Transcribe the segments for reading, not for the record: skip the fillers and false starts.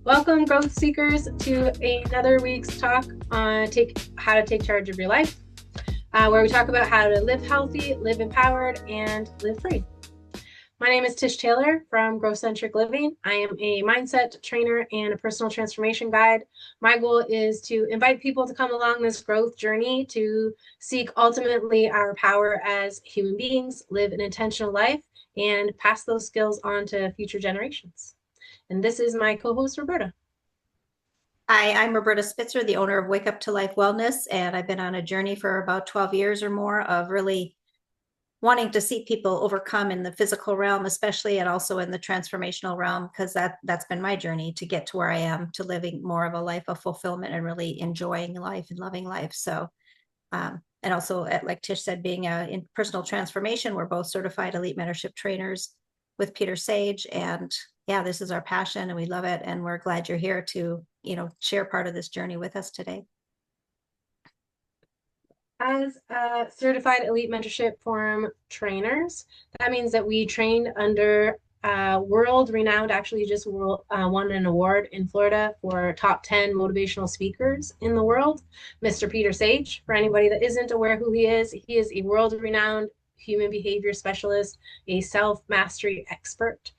Welcome, growth seekers, to another week's talk on how to take charge of your life, where we talk about how to live healthy, live empowered, and live free. My name is Tish Taylor from Growth-Centric Living. I am a mindset trainer and a personal transformation guide. My goal is to invite people to come along this growth journey to seek ultimately our power as human beings, live an intentional life, and pass those skills on to future generations. And this is my co-host, Roberta. Hi, I'm Roberta Spitzer, the owner of Wake Up to Life Wellness, and I've been on a journey for about 12 years or more of really wanting to see people overcome in the physical realm, especially, and also in the transformational realm, because that's been my journey to get to where I am, to living more of a life of fulfillment and really enjoying life and loving life. So, and also, like Tish said, being in personal transformation, we're both certified elite mentorship trainers with Peter Sage, and yeah, this is our passion and we love it. And we're glad you're here to, share part of this journey with us today. As certified elite mentorship forum trainers, that means that we train under world renowned, actually just won an award in Florida for top 10 motivational speakers in the world, Mr. Peter Sage. For anybody that isn't aware who he is a world renowned human behavior specialist, a self-mastery expert.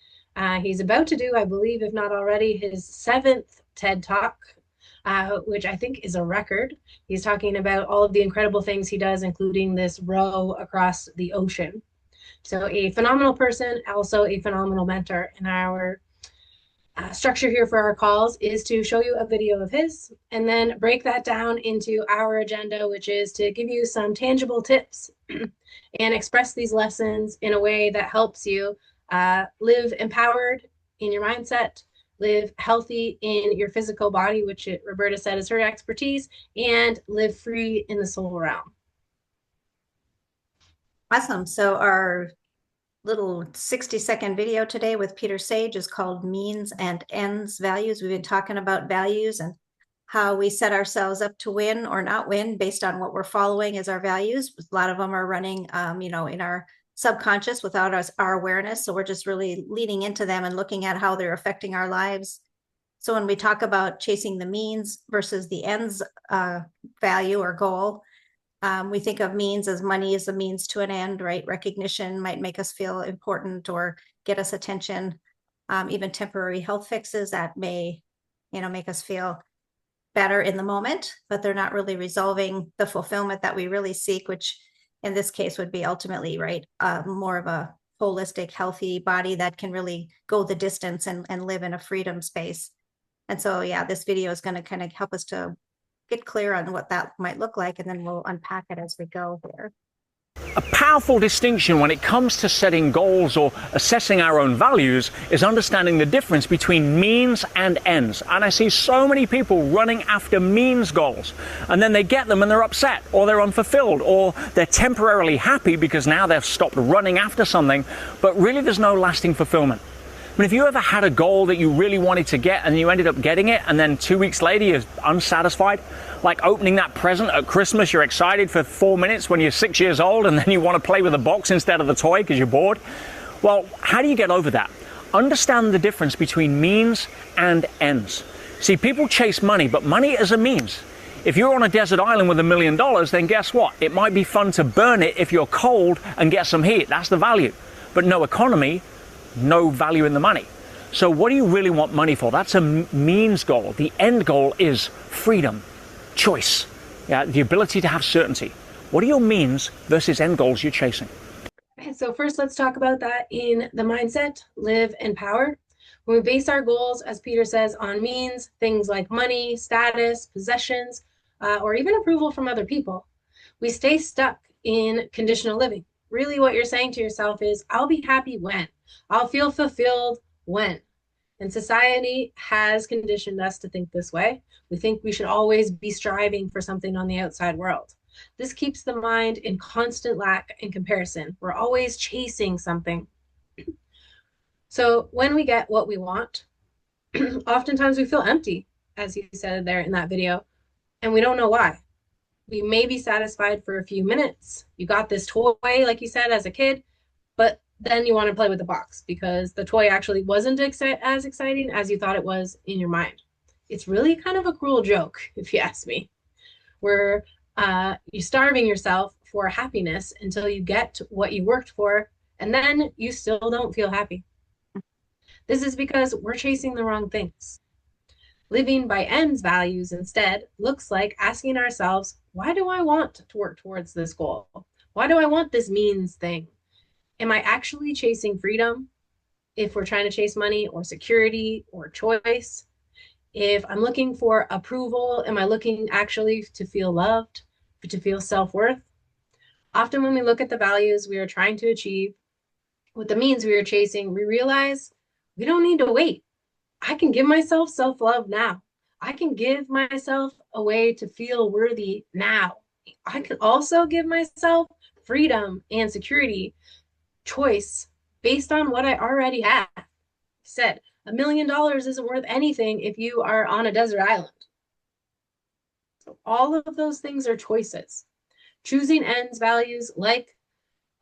He's about to do, I believe, if not already, his 7th TED Talk, which I think is a record. He's talking about all of the incredible things he does, including this row across the ocean. So a phenomenal person, also a phenomenal mentor. And our structure here for our calls is to show you a video of his and then break that down into our agenda, which is to give you some tangible tips and express these lessons in a way that helps you live empowered in your mindset, live healthy in your physical body, which Roberta said is her expertise, and live free in the soul realm. Awesome. So our little 60-second video today with Peter Sage is called Means and Ends Values. We've been talking about values and how we set ourselves up to win or not win based on what we're following as our values. A lot of them are running, in our subconscious without our awareness. So we're just really leaning into them and looking at how they're affecting our lives. So when we talk about chasing the means versus the ends value or goal, we think of means as money as a means to an end, right? Recognition might make us feel important or get us attention. Even temporary health fixes that may, make us feel better in the moment, but they're not really resolving the fulfillment that we really seek, which in this case would be ultimately, right, more of a holistic, healthy body that can really go the distance and live in a freedom space. And so, yeah, this video is going to kind of help us to get clear on what that might look like, and then we'll unpack it as we go here. A powerful distinction when it comes to setting goals or assessing our own values is understanding the difference between means and ends. And I see so many people running after means goals, and then they get them and they're upset, or they're unfulfilled, or they're temporarily happy because now they've stopped running after something, but really there's no lasting fulfillment. I mean, have you ever had a goal that you really wanted to get and you ended up getting it, and then 2 weeks later you're unsatisfied? Like opening that present at Christmas, you're excited for 4 minutes when you're 6 years old, and then you want to play with the box instead of the toy because you're bored. Well, how do you get over that? Understand the difference between means and ends. See, people chase money, but money is a means. If you're on a desert island with $1 million, then guess what? It might be fun to burn it if you're cold and get some heat. That's the value. But no economy, no value in the money. So what do you really want money for? That's a means goal. The end goal is freedom, choice, the ability to have certainty. What are your means versus end goals you're chasing? So first, let's talk about that in the mindset, live empowered. When we base our goals, as Peter says, on means, things like money, status, possessions, or even approval from other people, we stay stuck in conditional living. Really what you're saying to yourself is, I'll be happy when, I'll feel fulfilled when. And society has conditioned us to think this way. We think we should always be striving for something on the outside world. This keeps the mind in constant lack and comparison. We're always chasing something. So when we get what we want, oftentimes we feel empty, as you said there in that video, and we don't know why. We may be satisfied for a few minutes. You got this toy, like you said, as a kid, but then you want to play with the box because the toy actually wasn't as exciting as you thought it was in your mind. It's really kind of a cruel joke, if you ask me, where you're starving yourself for happiness until you get what you worked for, and then you still don't feel happy. This is because we're chasing the wrong things. Living by ends values instead looks like asking ourselves, why do I want to work towards this goal? Why do I want this means thing? Am I actually chasing freedom if we're trying to chase money or security or choice? If I'm looking for approval, am I looking actually to feel loved, to feel self-worth? Often when we look at the values we are trying to achieve, with the means we are chasing, we realize we don't need to wait. I can give myself self-love now. I can give myself a way to feel worthy now. I can also give myself freedom and security, choice based on what I already have. I said $1 million isn't worth anything if you are on a desert island. So all of those things are choices. Choosing ends values like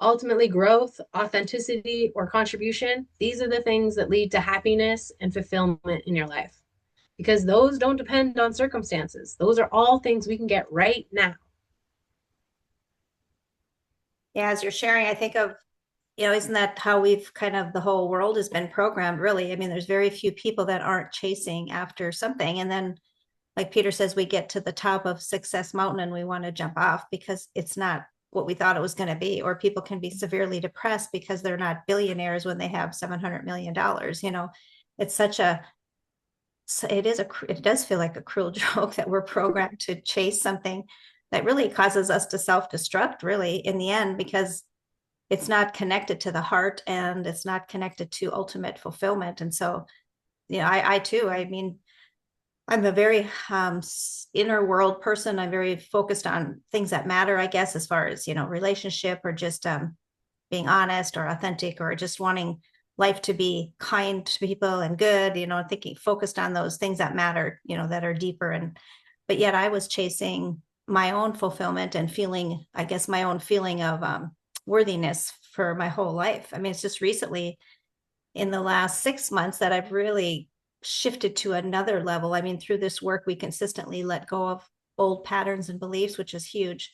ultimately growth, authenticity, or contribution, these are the things that lead to happiness and fulfillment in your life because those don't depend on circumstances. Those are all things we can get right now. Yeah, as you're sharing, I think of, isn't that how we've kind of, the whole world has been programmed, really? I mean, there's very few people that aren't chasing after something. And then, like Peter says, we get to the top of Success Mountain and we want to jump off because it's not what we thought it was going to be. Or people can be severely depressed because they're not billionaires when they have $700 million. It's such a, it does feel like a cruel joke that we're programmed to chase something that really causes us to self-destruct, really, in the end, because it's not connected to the heart and it's not connected to ultimate fulfillment. And so, I too, I mean, I'm a very inner world person. I'm very focused on things that matter, I guess, as far as, relationship or just being honest or authentic or just wanting life to be kind to people and good, thinking focused on those things that matter, that are deeper. But yet I was chasing my own fulfillment and feeling, I guess, my own feeling of worthiness for my whole life. I mean, it's just recently in the last 6 months that I've really shifted to another level. I mean, through this work, we consistently let go of old patterns and beliefs, which is huge.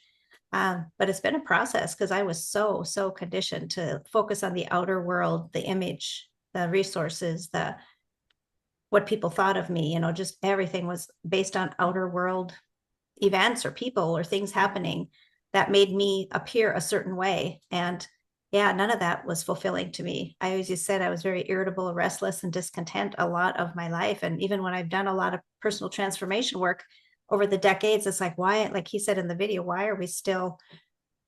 But it's been a process because I was so conditioned to focus on the outer world, the image, the resources, what people thought of me, just everything was based on outer world events or people or things happening that made me appear a certain way. And yeah, none of that was fulfilling to me. I always just said I was very irritable, restless, and discontent a lot of my life. And even when I've done a lot of personal transformation work over the decades, it's like, why, like he said in the video, why are we still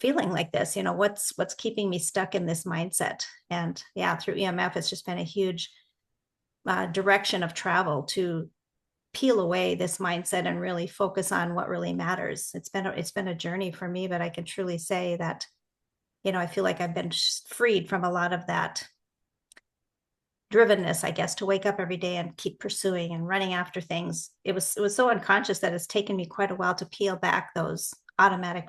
feeling like this? What's keeping me stuck in this mindset? And yeah, through EMF, it's just been a huge direction of travel to peel away this mindset and really focus on what really matters. It's been a journey for me, but I can truly say that, I feel like I've been freed from a lot of that drivenness, I guess, to wake up every day and keep pursuing and running after things. It was so unconscious that it's taken me quite a while to peel back those automatic,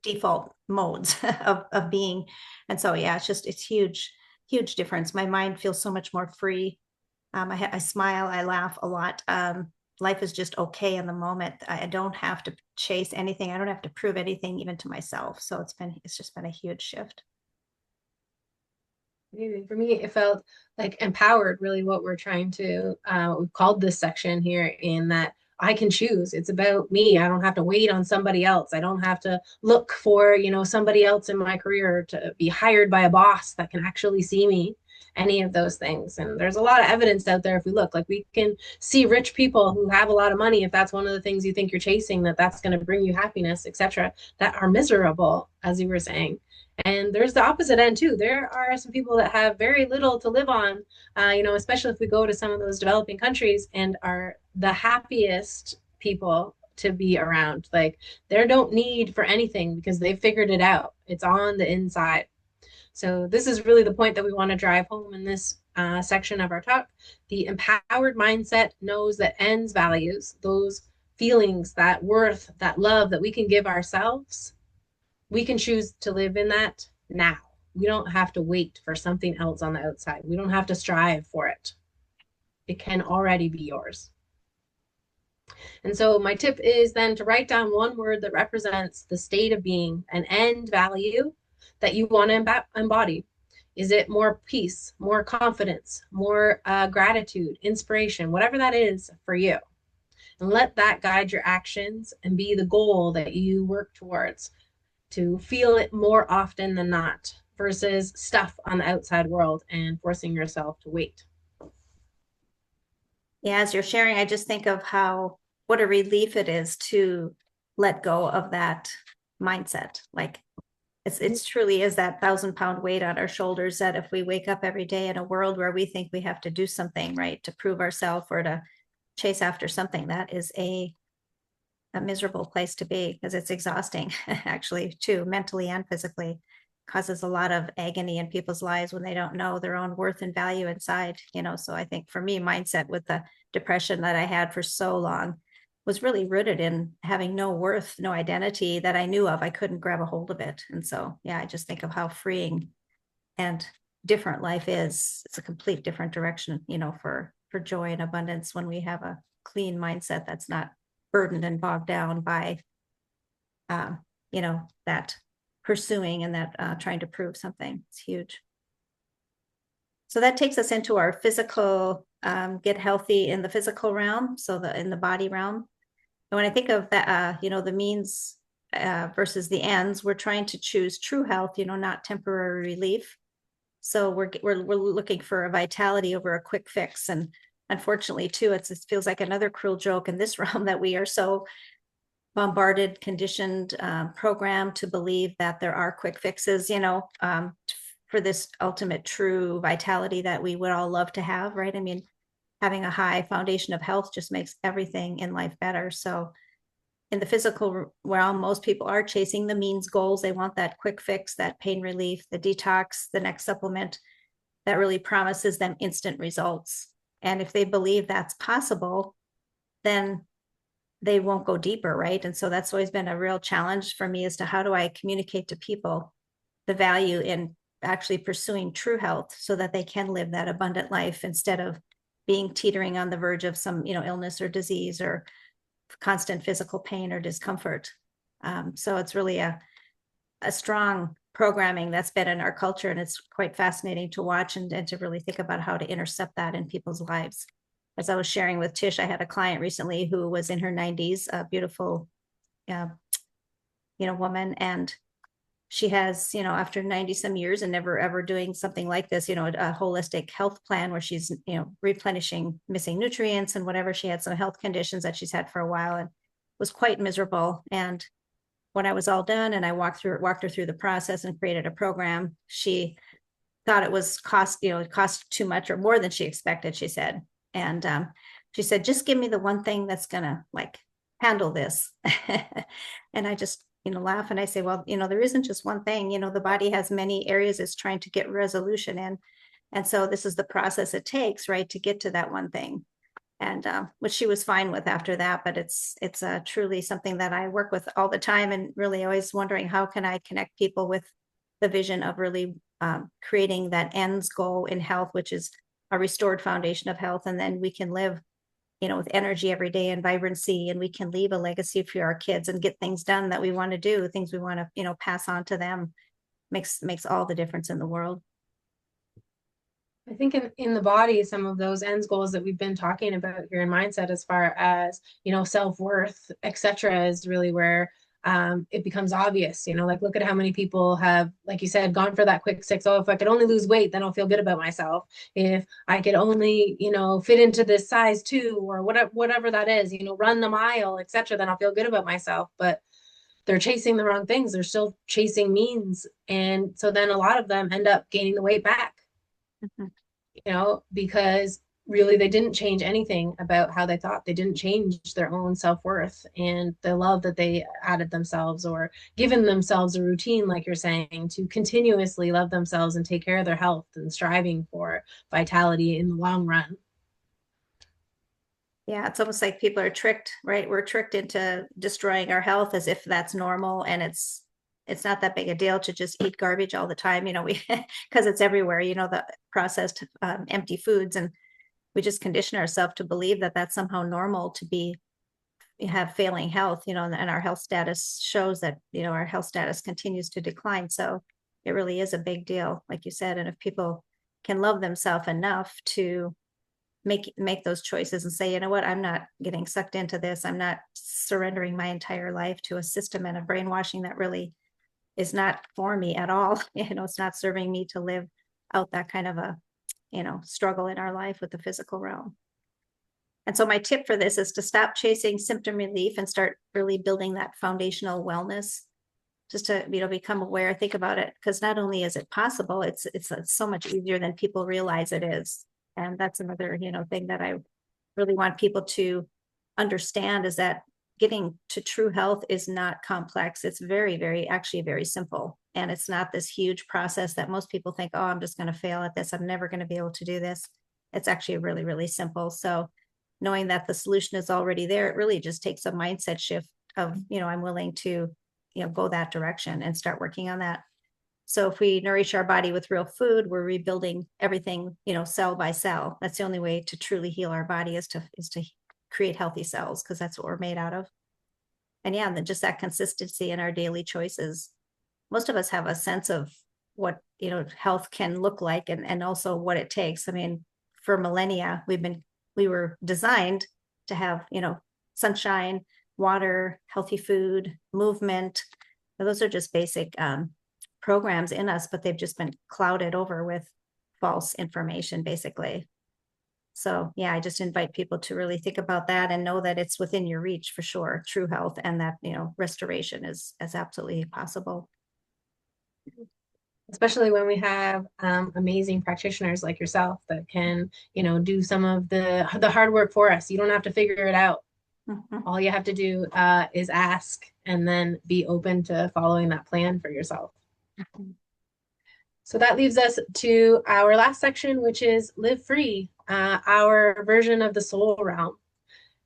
default modes of being. And so, yeah, it's huge difference. My mind feels so much more free. I smile, I laugh a lot. Life is just okay in the moment. I don't have to chase anything. I don't have to prove anything, even to myself. So it's just been a huge shift. For me, it felt like empowered, really what we're trying to, we've called this section here, in that I can choose. It's about me. I don't have to wait on somebody else. I don't have to look for, somebody else in my career to be hired by a boss that can actually see me, any of those things. And there's a lot of evidence out there if we look. Like, we can see rich people who have a lot of money, if that's one of the things you think you're chasing, that's going to bring you happiness, etc., that are miserable, as you were saying. And there's the opposite end too. There are some people that have very little to live on, especially if we go to some of those developing countries, and are the happiest people to be around. Like, they don't need for anything because they figured it out. It's on the inside. So this is really the point that we want to drive home in this section of our talk. The empowered mindset knows that ends values, those feelings, that worth, that love that we can give ourselves, we can choose to live in that now. We don't have to wait for something else on the outside. We don't have to strive for it. It can already be yours. And so my tip is then to write down one word that represents the state of being, an end value that you want to embody. Is it more peace, more confidence, more gratitude, inspiration, whatever that is for you? And let that guide your actions and be the goal that you work towards to feel it more often than not versus stuff on the outside world and forcing yourself to wait. Yeah, as you're sharing, I just think of what a relief it is to let go of that mindset. Like it's truly is that 1,000-pound weight on our shoulders that if we wake up every day in a world where we think we have to do something, right, to prove ourselves or to chase after something, that is a miserable place to be, because it's exhausting actually too, mentally and physically. Causes a lot of agony in people's lives when they don't know their own worth and value inside, so I think for me, mindset with the depression that I had for so long was really rooted in having no worth, no identity that I knew of. I couldn't grab a hold of it. And so yeah, I just think of how freeing and different life is. It's a complete different direction, for joy and abundance when we have a clean mindset that's not burdened and bogged down by that pursuing and that trying to prove something. It's huge. So that takes us into our physical, get healthy in the physical realm, so in the body realm. And when I think of that, the means versus the ends, we're trying to choose true health, not temporary relief. So we're looking for a vitality over a quick fix. And unfortunately, too, it feels like another cruel joke in this realm that we are so bombarded, conditioned, programmed to believe that there are quick fixes, for this ultimate true vitality that we would all love to have, right? I mean, having a high foundation of health just makes everything in life better. So in the physical realm, most people are chasing the means goals. They want that quick fix, that pain relief, the detox, the next supplement that really promises them instant results. And if they believe that's possible, then they won't go deeper, right? And so that's always been a real challenge for me, as to how do I communicate to people the value in actually pursuing true health so that they can live that abundant life instead of being teetering on the verge of some, illness or disease or constant physical pain or discomfort. So it's really a strong programming that's been in our culture, and it's quite fascinating to watch and to really think about how to intercept that in people's lives. As I was sharing with Tish, I had a client recently who was in her 90s, a beautiful, woman, and she has, after 90 some years and never ever doing something like this, a holistic health plan where she's, replenishing missing nutrients and whatever. She had some health conditions that she's had for a while and was quite miserable. And when I was all done and I walked her through the process and created a program, she thought it was cost too much or more than she expected, she said. And she said, just give me the one thing that's gonna handle this. And I just, laugh and I say, well, there isn't just one thing. The body has many areas it's trying to get resolution in. And so this is the process it takes, right, to get to that one thing. And which she was fine with after that. But it's truly something that I work with all the time, and really always wondering, how can I connect people with the vision of really creating that ends goal in health, which is a restored foundation of health. And then we can live, with energy every day and vibrancy, and we can leave a legacy for our kids and get things done that we want to do, things we want to, pass on to them. Makes all the difference in the world. I think in the body, some of those ends goals that we've been talking about here in mindset, as far as, self-worth, etc., is really where it becomes obvious. Look at how many people have, like you said, gone for that quick fix. Oh, if I could only lose weight, then I'll feel good about myself. If I could only, fit into this size too, or whatever that is, run the mile, etc., then I'll feel good about myself. But they're chasing the wrong things. They're still chasing means. And so then a lot of them end up gaining the weight back. Mm-hmm. Because really they didn't change anything about how they thought. They didn't change their own self-worth and the love that they added themselves, or given themselves a routine, like you're saying, to continuously love themselves and take care of their health and striving for vitality in the long run. Yeah, it's almost like people are tricked, right? We're tricked into destroying our health as if that's normal, and it's it's not that big a deal to just eat garbage all the time, we because it's everywhere, the processed empty foods, and we just condition ourselves to believe that that's somehow normal to be have failing health, and our health status shows that, our health status continues to decline. So it really is a big deal, like you said. And if people can love themselves enough to make those choices and say, you know what, I'm not getting sucked into this. I'm not surrendering my entire life to a system and a brainwashing that really is not for me at all. It's not serving me to live out that kind of a, struggle in our life with the physical realm. And so my tip for this is to stop chasing symptom relief and start really building that foundational wellness, just to, become aware, think about it, because not only is it possible, it's so much easier than people realize it is. And that's another, thing that I really want people to understand, is that getting to true health is not complex. It's very, very, actually very simple. And it's not this huge process that most people think, oh, I'm just going to fail at this, I'm never going to be able to do this. It's actually really, really simple. So knowing that the solution is already there, it really just takes a mindset shift of, I'm willing to, go that direction and start working on that. So if we nourish our body with real food, we're rebuilding everything, cell by cell. That's the only way to truly heal our body, is to create healthy cells, because that's what we're made out of. And yeah, then just that consistency in our daily choices. Most of us have a sense of what, health can look like, and also what it takes. I mean, for millennia, we were designed to have, sunshine, water, healthy food, movement. Those are just basic programs in us, but they've just been clouded over with false information, basically. So yeah, I just invite people to really think about that and know that it's within your reach for sure, true health, and that, restoration is absolutely possible. Especially when we have amazing practitioners like yourself that can, do some of the hard work for us. You don't have to figure it out. Mm-hmm. All you have to do is ask, and then be open to following that plan for yourself. Mm-hmm. So that leaves us to our last section, which is live free, our version of the soul realm.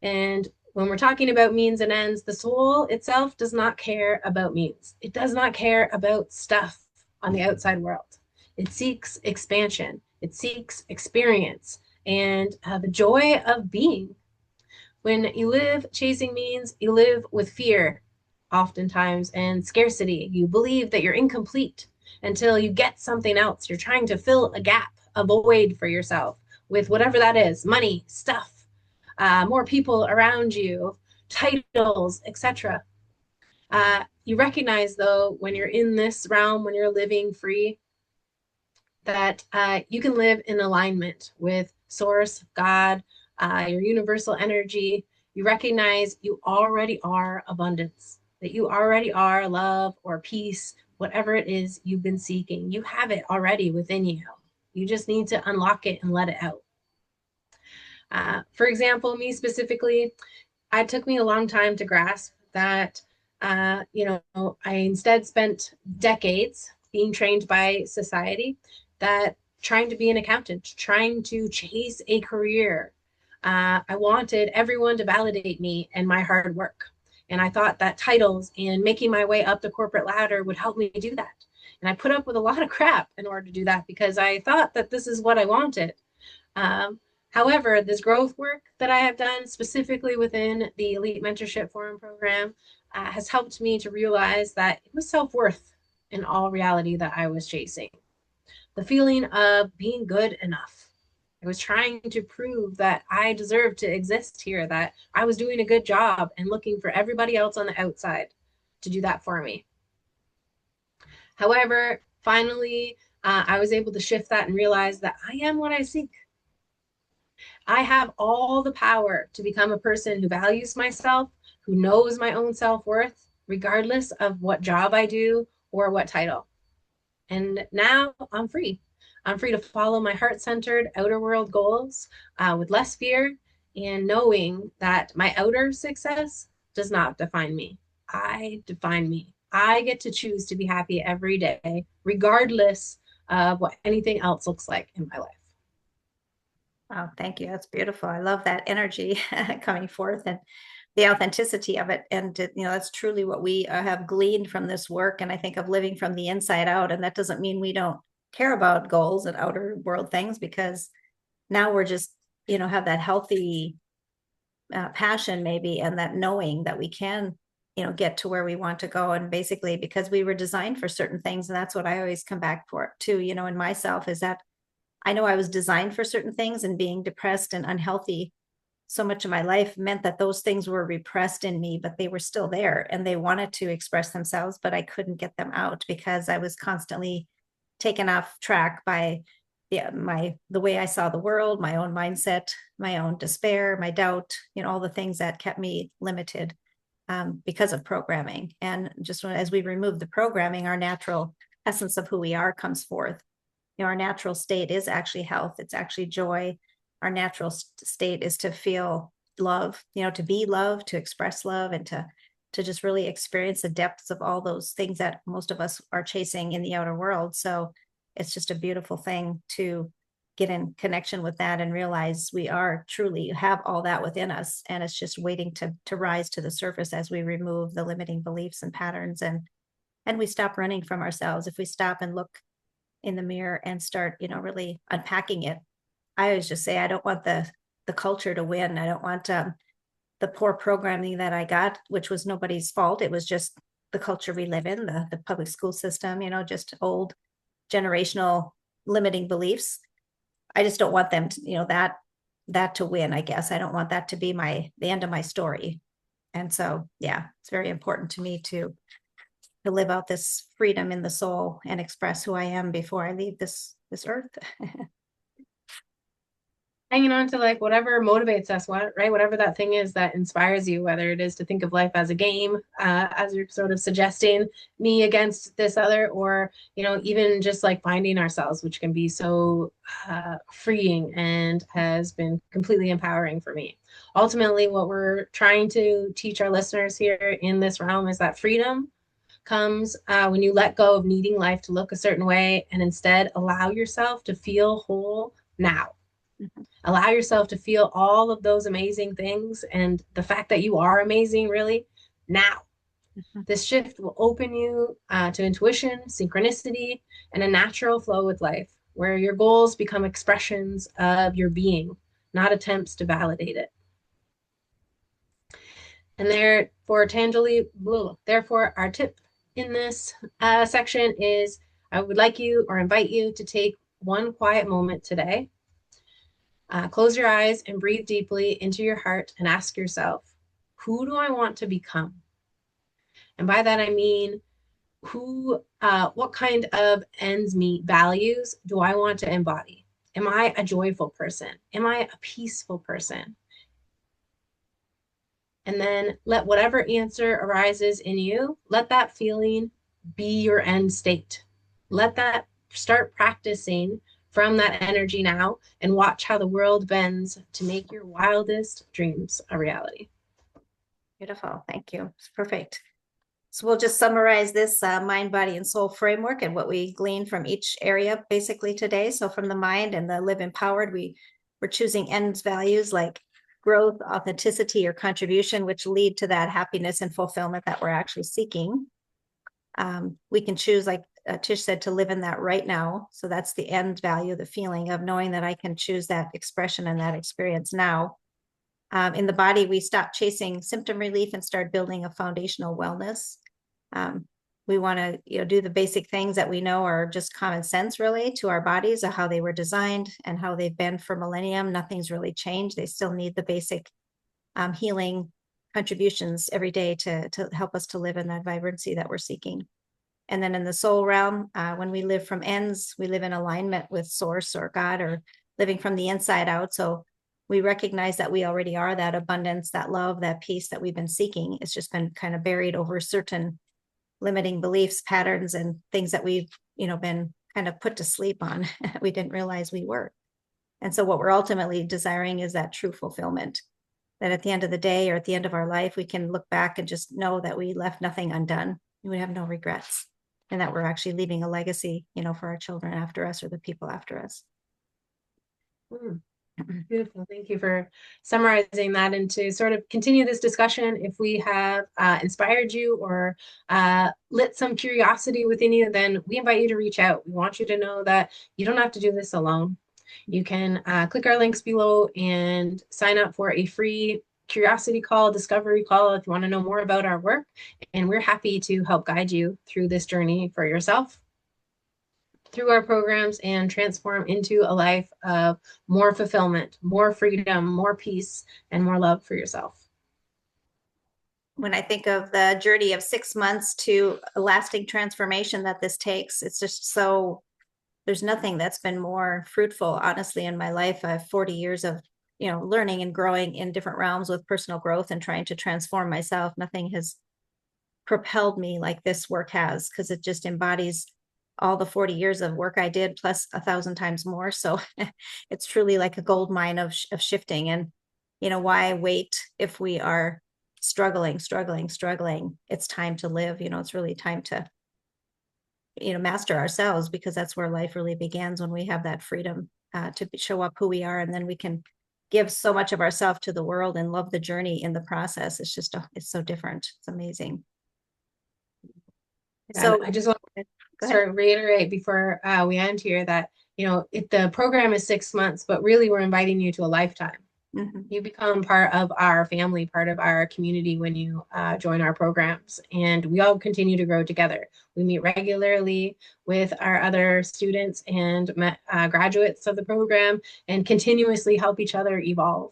And when we're talking about means and ends, the soul itself does not care about means. It does not care about stuff on the outside world. It seeks expansion. It seeks experience and the joy of being. When you live chasing means, you live with fear, oftentimes, and scarcity. You believe that you're incomplete until you get something else. You're trying to fill a gap, a void for yourself with whatever that is: money, stuff, more people around you, titles, etc. You recognize, though, when you're in this realm, when you're living free, that you can live in alignment with Source, God, your universal energy. You recognize you already are abundance, that you already are love or peace, whatever it is you've been seeking. You have it already within you. You just need to unlock it and let it out. For example, me specifically, it took me a long time to grasp that, I instead spent decades being trained by society, that trying to be an accountant, trying to chase a career. I wanted everyone to validate me and my hard work. And I thought that titles and making my way up the corporate ladder would help me do that. And I put up with a lot of crap in order to do that, because I thought that this is what I wanted. However, this growth work that I have done specifically within the Elite Mentorship Forum program has helped me to realize that it was self-worth in all reality that I was chasing. The feeling of being good enough. I was trying to prove that I deserved to exist here, that I was doing a good job, and looking for everybody else on the outside to do that for me. However, finally, I was able to shift that and realize that I am what I seek. I have all the power to become a person who values myself, who knows my own self-worth, regardless of what job I do or what title. And now I'm free. I'm free to follow my heart-centered outer world goals with less fear, and knowing that my outer success does not define me. I define me. I get to choose to be happy every day, regardless of what anything else looks like in my life. Wow, thank you. That's beautiful. I love that energy coming forth. And the authenticity of it. And, that's truly what we have gleaned from this work. And I think of living from the inside out. And that doesn't mean we don't care about goals and outer world things, because now we're just, have that healthy passion maybe, and that knowing that we can, get to where we want to go. And basically, because we were designed for certain things. And that's what I always come back for too, in myself, is that I know I was designed for certain things, and being depressed and unhealthy so much of my life meant that those things were repressed in me, but they were still there and they wanted to express themselves, but I couldn't get them out because I was constantly taken off track by the way I saw the world, my own mindset, my own despair, my doubt, all the things that kept me limited because of programming. And just as we remove the programming, our natural essence of who we are comes forth. Our natural state is actually health. It's actually joy. Our natural state is to feel love, to be love, to express love, and to just really experience the depths of all those things that most of us are chasing in the outer world. So it's just a beautiful thing to get in connection with that and realize we are truly have all that within us. And it's just waiting to rise to the surface as we remove the limiting beliefs and patterns, and we stop running from ourselves. If we stop and look in the mirror and start, really unpacking it. I always just say, I don't want the culture to win. I don't want the poor programming that I got, which was nobody's fault. It was just the culture we live in, the public school system, just old generational limiting beliefs. I just don't want them to, that to win, I guess. I don't want that to be the end of my story. And so, yeah, it's very important to me to live out this freedom in the soul and express who I am before I leave this earth. Hanging on to like whatever motivates us, right? Whatever that thing is that inspires you, whether it is to think of life as a game, as you're sort of suggesting, me against this other, or, even just like finding ourselves, which can be so freeing and has been completely empowering for me. Ultimately, what we're trying to teach our listeners here in this realm is that freedom comes when you let go of needing life to look a certain way and instead allow yourself to feel whole now. Allow yourself to feel all of those amazing things and the fact that you are amazing really now. This shift will open you to intuition, synchronicity, and a natural flow with life, where your goals become expressions of your being, not attempts to validate it. And therefore, our tip in this section is I would like you or invite you to take one quiet moment today. Close your eyes and breathe deeply into your heart and ask yourself, who do I want to become? And by that, I mean, what kind of ends meet values do I want to embody? Am I a joyful person? Am I a peaceful person? And then let whatever answer arises in you, let that feeling be your end state. Let that start practicing from that energy now and watch how the world bends to make your wildest dreams a reality. Beautiful. Thank you. It's perfect. So we'll just summarize this mind, body, and soul framework and what we glean from each area basically today. So from the mind and the live empowered, we're choosing ends values like growth, authenticity, or contribution, which lead to that happiness and fulfillment that we're actually seeking. We can choose, like Tish said, to live in that right now. So that's the end value, the feeling of knowing that I can choose that expression and that experience now. In the body, we stop chasing symptom relief and start building a foundational wellness. We want to do the basic things that we know are just common sense really to our bodies, of how they were designed and how they've been for millennium. Nothing's really changed. They still need the basic healing contributions every day to help us to live in that vibrancy that we're seeking. And then in the soul realm, when we live from ends, we live in alignment with source or God, or living from the inside out. So we recognize that we already are that abundance, that love, that peace that we've been seeking. It's just been kind of buried over certain limiting beliefs, patterns, and things that we've, been kind of put to sleep on. We didn't realize we were. And so what we're ultimately desiring is that true fulfillment, that at the end of the day or at the end of our life, we can look back and just know that we left nothing undone. We have no regrets, and that we're actually leaving a legacy, for our children after us or the people after us. Beautiful. Thank you for summarizing that. And to sort of continue this discussion, if we have inspired you or lit some curiosity within you, then we invite you to reach out. We want you to know that you don't have to do this alone. You can click our links below and sign up for a free curiosity call, discovery call if you want to know more about our work. And we're happy to help guide you through this journey for yourself, through our programs, and transform into a life of more fulfillment, more freedom, more peace, and more love for yourself. When I think of the journey of 6 months to a lasting transformation that this takes, it's just so, there's nothing that's been more fruitful, honestly, in my life. I have 40 years of, learning and growing in different realms with personal growth and trying to transform myself. Nothing has propelled me like this work has, because it just embodies all the 40 years of work I did plus 1,000 times more. So it's truly like a gold mine of shifting. And why wait if we are struggling? It's time to live. It's really time to master ourselves, because that's where life really begins, when we have that freedom to show up who we are, and then we can give so much of ourselves to the world and love the journey in the process. It's just it's so different. It's amazing. So I just want to sort of reiterate before we end here that, the program is 6 months, but really we're inviting you to a lifetime. Mm-hmm. You become part of our family, part of our community when you join our programs, and we all continue to grow together. We meet regularly with our other students and graduates of the program, and continuously help each other evolve.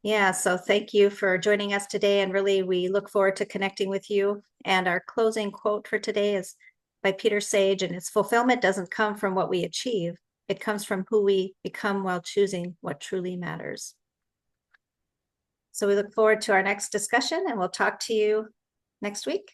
Yeah, so thank you for joining us today, and really we look forward to connecting with you. And our closing quote for today is by Peter Sage, and it's: fulfillment doesn't come from what we achieve, it comes from who we become while choosing what truly matters. So we look forward to our next discussion, and we'll talk to you next week.